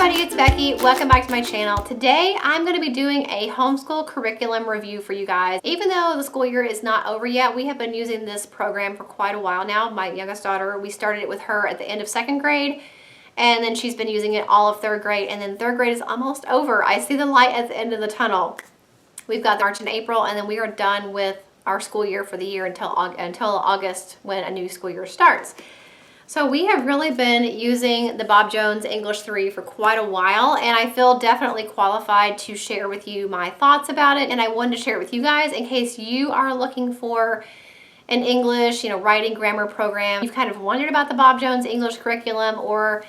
everybody, it's Becky. Welcome back to my channel. Today I'm going to be doing a homeschool curriculum review for you guys. Even though the school year is not over yet, we have been using this program for quite a while now. My youngest daughter, we started it with her at the end of second grade, and then she's been using it all of third grade, and then third grade is almost over. I see the light at the end of the tunnel. We've got March and April, and then we are done with our school year for the year until August when a new school year starts. So we have really been using the Bob Jones English 3 for quite a while, and I feel definitely qualified to share with you my thoughts about it, and I wanted to share it with you guys in case you are looking for an English, writing grammar program. You've kind of wondered about the Bob Jones English curriculum, or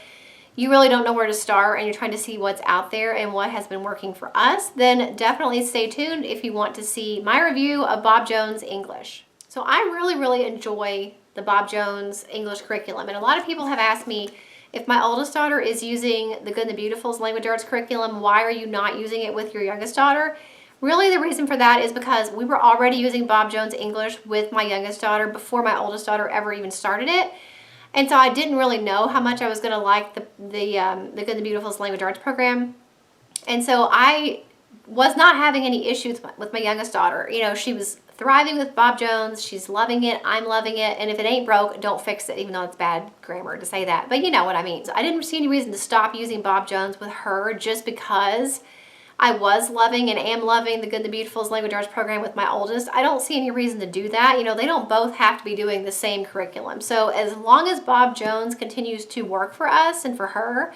you really don't know where to start and you're trying to see what's out there and what has been working for us, then definitely stay tuned if you want to see my review of Bob Jones English. So I really enjoy the Bob Jones English curriculum, and a lot of people have asked me, if my oldest daughter is using the Good and the Beautiful's language arts curriculum, why are you not using it with your youngest daughter? Really, the reason for that is because we were already using Bob Jones English with my youngest daughter before my oldest daughter ever even started it. And so I didn't really know how much I was going to like the Good and the Beautiful's language arts program. And so I was not having any issues with my youngest daughter. She was thriving with Bob Jones. She's loving it. I'm loving it. And if it ain't broke, don't fix it, even though it's bad grammar to say that. But you know what I mean. So I didn't see any reason to stop using Bob Jones with her just because I was loving and am loving the Good and the Beautiful's language arts program with my oldest. I don't see any reason to do that. They don't both have to be doing the same curriculum. So as long as Bob Jones continues to work for us and for her,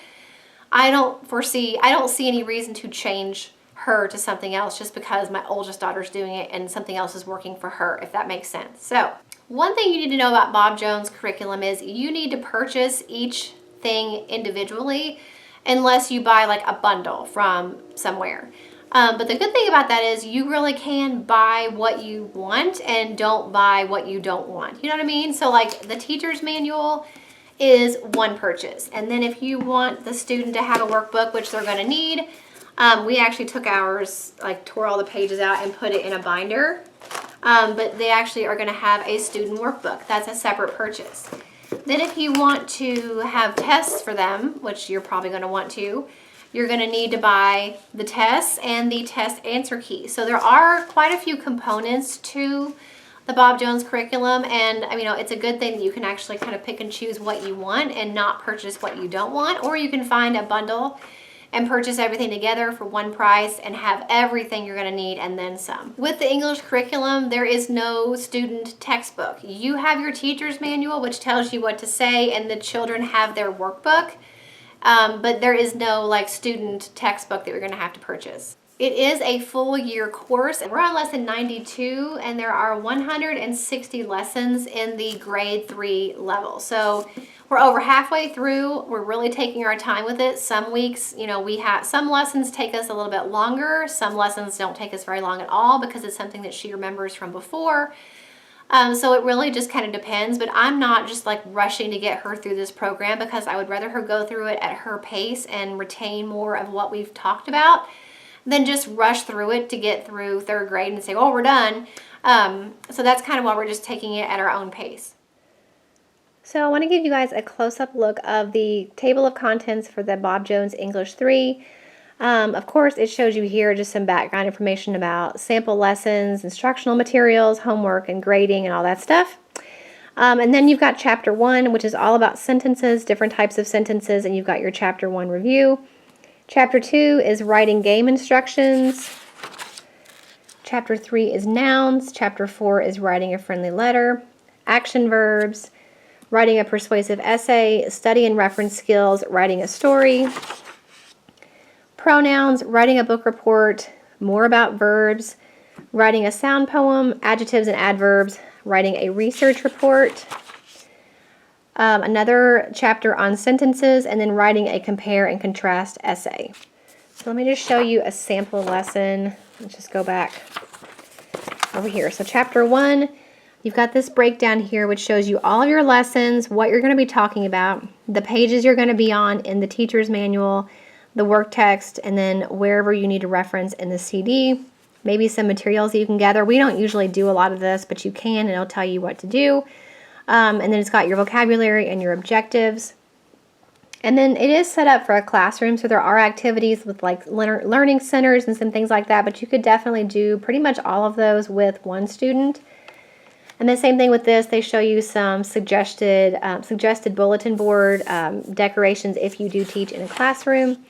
I don't see any reason to change her to something else just because my oldest daughter's doing it and something else is working for her, if that makes sense. So one thing you need to know about Bob Jones curriculum is you need to purchase each thing individually unless you buy like a bundle from somewhere. But the good thing about that is you really can buy what you want and don't buy what you don't want. You know what I mean? So like the teacher's manual is one purchase. And then if you want the student to have a workbook, which they're going to need, we actually took ours, tore all the pages out and put it in a binder. But they actually are going to have a student workbook. That's a separate purchase. Then if you want to have tests for them, which you're probably going to want to, you're going to need to buy the tests and the test answer key. So there are quite a few components to the Bob Jones curriculum, and it's a good thing that you can actually kind of pick and choose what you want and not purchase what you don't want, or you can find a bundle and purchase everything together for one price and have everything you're going to need and then some. With the English curriculum, there is no student textbook. You have your teacher's manual, which tells you what to say, and the children have their workbook, but there is no student textbook that you're going to have to purchase. It is a full year course. We're on lesson 92, and there are 160 lessons in the grade 3 level. So we're over halfway through. We're really taking our time with it. Some weeks, we have some lessons take us a little bit longer. Some lessons don't take us very long at all because it's something that she remembers from before. So it really just kind of depends, but I'm not just rushing to get her through this program because I would rather her go through it at her pace and retain more of what we've talked about than just rush through it to get through third grade and say, oh, we're done. So that's kind of why we're just taking it at our own pace. So I want to give you guys a close-up look of the table of contents for the Bob Jones English 3. Of course, it shows you here just some background information about sample lessons, instructional materials, homework, and grading, and all that stuff. And then you've got Chapter 1, which is all about sentences, different types of sentences, and you've got your Chapter 1 review. Chapter 2 is writing game instructions. Chapter 3 is nouns. Chapter 4 is writing a friendly letter, action verbs, writing a persuasive essay, study and reference skills, writing a story, pronouns, writing a book report, more about verbs, writing a sound poem, adjectives and adverbs, writing a research report, another chapter on sentences, and then writing a compare and contrast essay. So let me just show you a sample lesson. Let's just go back over here. So Chapter 1, you've got this breakdown here which shows you all of your lessons, what you're going to be talking about, the pages you're going to be on in the teacher's manual, the work text, and then wherever you need to reference in the CD, maybe some materials that you can gather. We don't usually do a lot of this, but you can, and it'll tell you what to do. And then it's got your vocabulary and your objectives. And then it is set up for a classroom, so there are activities with like learning centers and some things like that, but you could definitely do pretty much all of those with one student. And the same thing with this, they show you some suggested bulletin board decorations if you do teach in a classroom.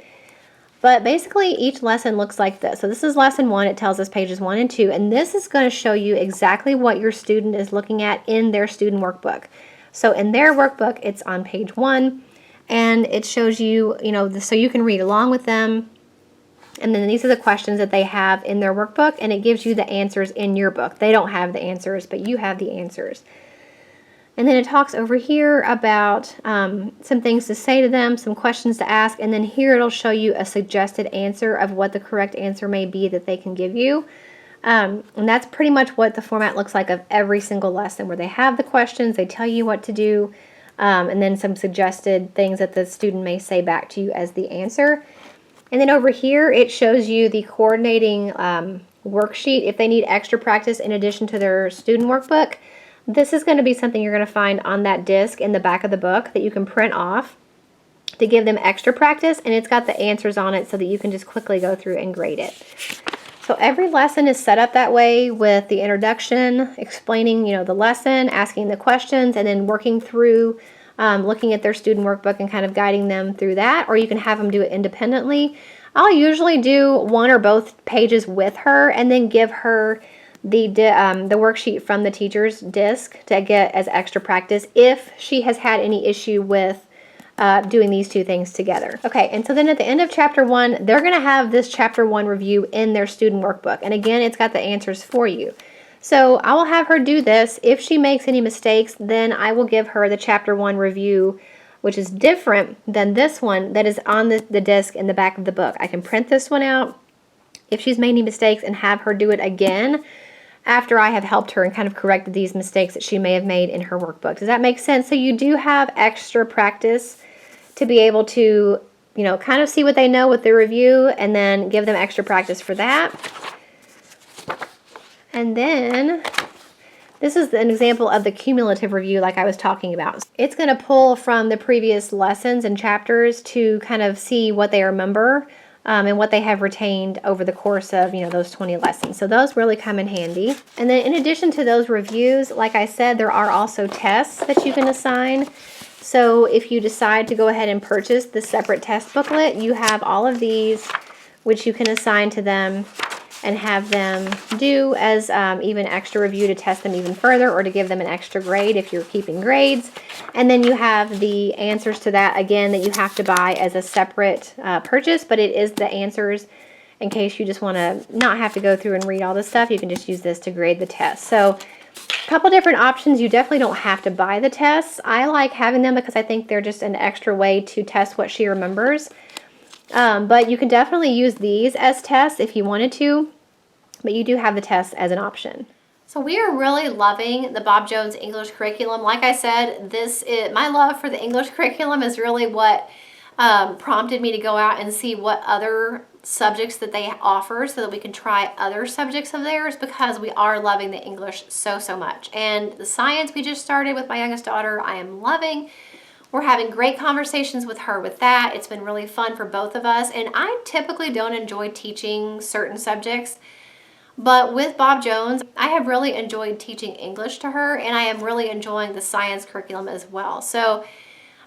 But basically each lesson looks like this. So this is lesson 1. It tells us pages 1 and 2. And this is going to show you exactly what your student is looking at in their student workbook. So in their workbook, it's on page 1. And it shows you, so you can read along with them. And then these are the questions that they have in their workbook, and it gives you the answers in your book. They don't have the answers, but you have the answers. And then it talks over here about some things to say to them, some questions to ask, and then here it'll show you a suggested answer of what the correct answer may be that they can give you. And that's pretty much what the format looks like of every single lesson, where they have the questions, they tell you what to do, and then some suggested things that the student may say back to you as the answer. And then over here, it shows you the coordinating worksheet if they need extra practice in addition to their student workbook. This is going to be something you're going to find on that disc in the back of the book that you can print off to give them extra practice, and it's got the answers on it so that you can just quickly go through and grade it. So every lesson is set up that way, with the introduction, explaining, the lesson, asking the questions, and then working through looking at their student workbook and kind of guiding them through that, or you can have them do it independently. I'll usually do one or both pages with her and then give her the worksheet from the teacher's disc to get as extra practice if she has had any issue with doing these two things together. Okay, and so then at the end of chapter 1, they're going to have this chapter 1 review in their student workbook. And again, it's got the answers for you. So I will have her do this. If she makes any mistakes, then I will give her the chapter 1 review, which is different than this one that is on the disc in the back of the book. I can print this one out if she's made any mistakes and have her do it again after I have helped her and kind of corrected these mistakes that she may have made in her workbook. Does that make sense? So you do have extra practice to be able to, kind of see what they know with the review and then give them extra practice for that. And then this is an example of the cumulative review like I was talking about. It's going to pull from the previous lessons and chapters to kind of see what they remember and what they have retained over the course of, those 20 lessons. So those really come in handy. And then in addition to those reviews, like I said, there are also tests that you can assign. So if you decide to go ahead and purchase the separate test booklet, you have all of these which you can assign to them and have them do as even extra review to test them even further, or to give them an extra grade if you're keeping grades. And then you have the answers to that, again, that you have to buy as a separate purchase, but it is the answers in case you just want to not have to go through and read all this stuff. You can just use this to grade the test. So a couple different options. You definitely don't have to buy the tests. I like having them because I think they're just an extra way to test what she remembers. But you can definitely use these as tests if you wanted to, but you do have the tests as an option. So we are really loving the Bob Jones English curriculum. Like I said, my love for the English curriculum is really what prompted me to go out and see what other subjects that they offer so that we can try other subjects of theirs, because we are loving the English so much. And the science we just started with my youngest daughter, I am loving. We're having great conversations with her with that. It's been really fun for both of us. And I typically don't enjoy teaching certain subjects, but with Bob Jones, I have really enjoyed teaching English to her, and I am really enjoying the science curriculum as well. So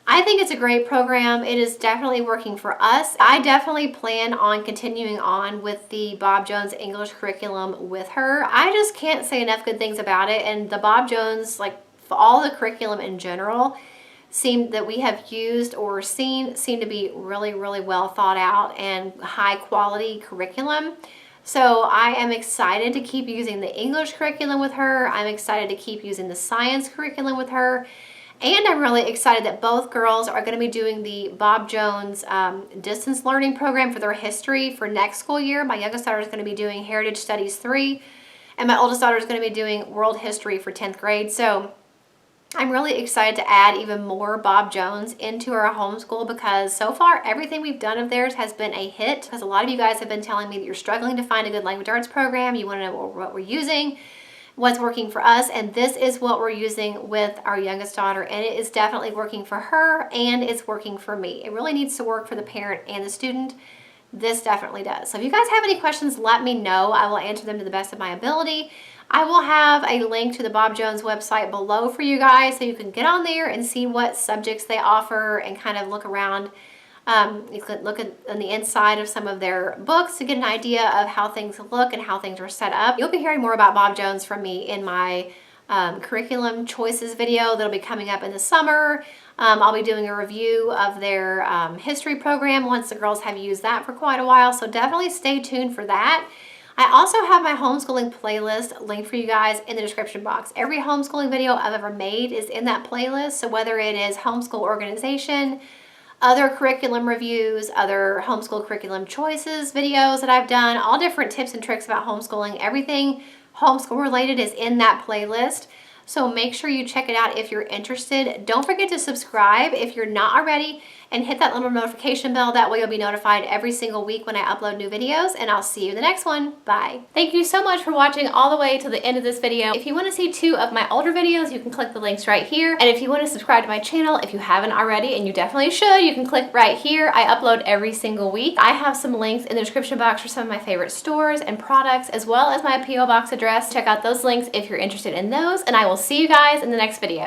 I think it's a great program. It is definitely working for us. I definitely plan on continuing on with the Bob Jones English curriculum with her. I just can't say enough good things about it. And the Bob Jones, like all the curriculum in general, that we have used or seen seem to be really well thought out and high quality curriculum. So I am excited to keep using the English curriculum with her. I'm excited to keep using the science curriculum with her. And I'm really excited that both girls are going to be doing the Bob Jones distance learning program for their history for next school year. My youngest daughter is going to be doing Heritage Studies 3, and my oldest daughter is going to be doing World History for 10th grade. So I'm really excited to add even more Bob Jones into our homeschool, because so far everything we've done of theirs has been a hit. Because a lot of you guys have been telling me that you're struggling to find a good language arts program. You want to know what we're using. what's working for us, and this is what we're using with our youngest daughter, and it is definitely working for her and it's working for me. It really needs to work for the parent and the student. This definitely does. So if you guys have any questions, let me know. I will answer them to the best of my ability. I will have a link to the Bob Jones website below for you guys so you can get on there and see what subjects they offer and kind of look around. You can look on the inside of some of their books to get an idea of how things look and how things are set up. You'll be hearing more about Bob Jones from me in my curriculum choices video that'll be coming up in the summer. I'll be doing a review of their history program once the girls have used that for quite a while, so definitely stay tuned for that. I also have my homeschooling playlist linked for you guys in the description box. Every homeschooling video I've ever made is in that playlist, so whether it is homeschool organization, other curriculum reviews, other homeschool curriculum choices videos that I've done, all different tips and tricks about homeschooling, everything homeschool related is in that playlist. So make sure you check it out if you're interested. Don't forget to subscribe if you're not already, and hit that little notification bell. That way you'll be notified every single week when I upload new videos, and I'll see you in the next one. Bye. Thank you so much for watching all the way to the end of this video. If you want to see 2 of my older videos, you can click the links right here. And if you want to subscribe to my channel, if you haven't already, and you definitely should, you can click right here. I upload every single week. I have some links in the description box for some of my favorite stores and products, as well as my P.O. Box address. Check out those links if you're interested in those, and I will see you guys in the next video.